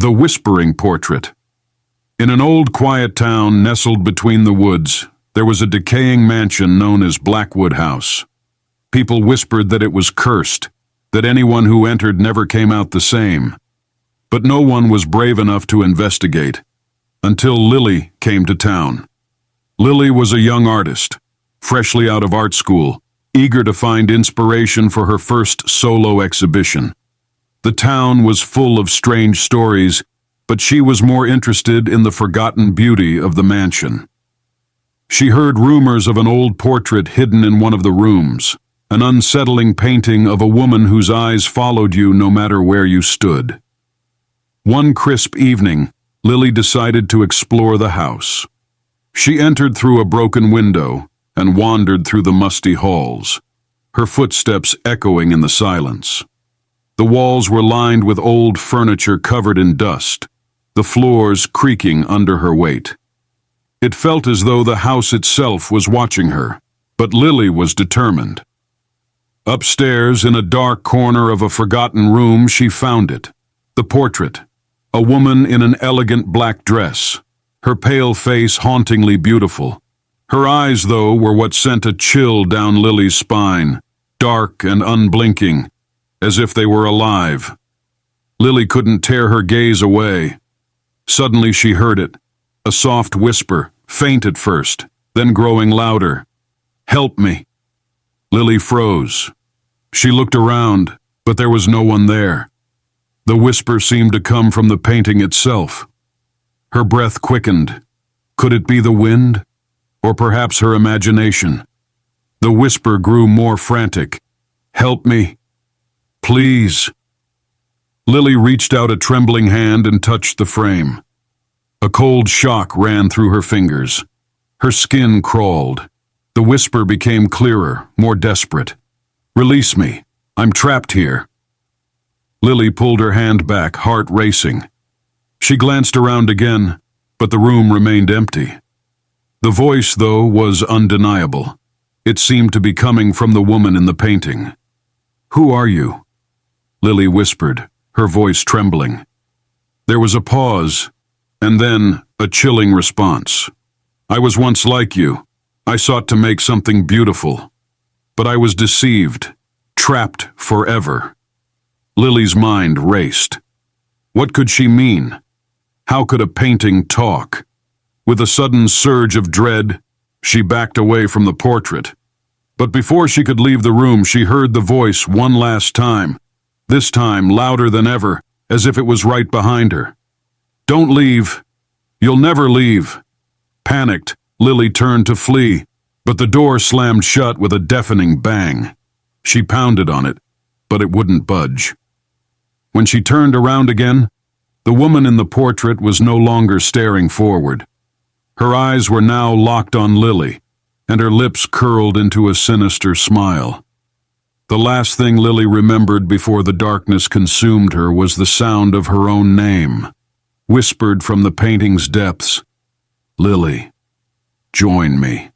The Whispering Portrait. In an old quiet town nestled between the woods, there was a decaying mansion known as Blackwood House. People whispered that it was cursed, that anyone who entered never came out the same. But no one was brave enough to investigate, until Lily came to town. Lily was a young artist, freshly out of art school, eager to find inspiration for her first solo exhibition. The town was full of strange stories, but she was more interested in the forgotten beauty of the mansion. She heard rumors of an old portrait hidden in one of the rooms, an unsettling painting of a woman whose eyes followed you no matter where you stood. One crisp evening, Lily decided to explore the house. She entered through a broken window and wandered through the musty halls, her footsteps echoing in the silence. The walls were lined with old furniture covered in dust, the floors creaking under her weight. It felt as though the house itself was watching her, but Lily was determined. Upstairs, in a dark corner of a forgotten room, she found it. The portrait, a woman in an elegant black dress, her pale face hauntingly beautiful. Her eyes, though, were what sent a chill down Lily's spine, dark and unblinking, as if they were alive. Lily couldn't tear her gaze away. Suddenly she heard it, a soft whisper, faint at first, then growing louder. "Help me." Lily froze. She looked around, but there was no one there. The whisper seemed to come from the painting itself. Her breath quickened. Could it be the wind? Or perhaps her imagination? The whisper grew more frantic. "Help me. Please." Lily reached out a trembling hand and touched the frame. A cold shock ran through her fingers. Her skin crawled. The whisper became clearer, more desperate. "Release me. I'm trapped here." Lily pulled her hand back, heart racing. She glanced around again, but the room remained empty. The voice, though, was undeniable. It seemed to be coming from the woman in the painting. "Who are you?" Lily whispered, her voice trembling. There was a pause, and then a chilling response. "I was once like you. I sought to make something beautiful. But I was deceived, trapped forever." Lily's mind raced. What could she mean? How could a painting talk? With a sudden surge of dread, she backed away from the portrait. But before she could leave the room, she heard the voice one last time, this time louder than ever, as if it was right behind her. "Don't leave. You'll never leave." Panicked, Lily turned to flee, but the door slammed shut with a deafening bang. She pounded on it, but it wouldn't budge. When she turned around again, the woman in the portrait was no longer staring forward. Her eyes were now locked on Lily, and her lips curled into a sinister smile. The last thing Lily remembered before the darkness consumed her was the sound of her own name, whispered from the painting's depths. "Lily, join me."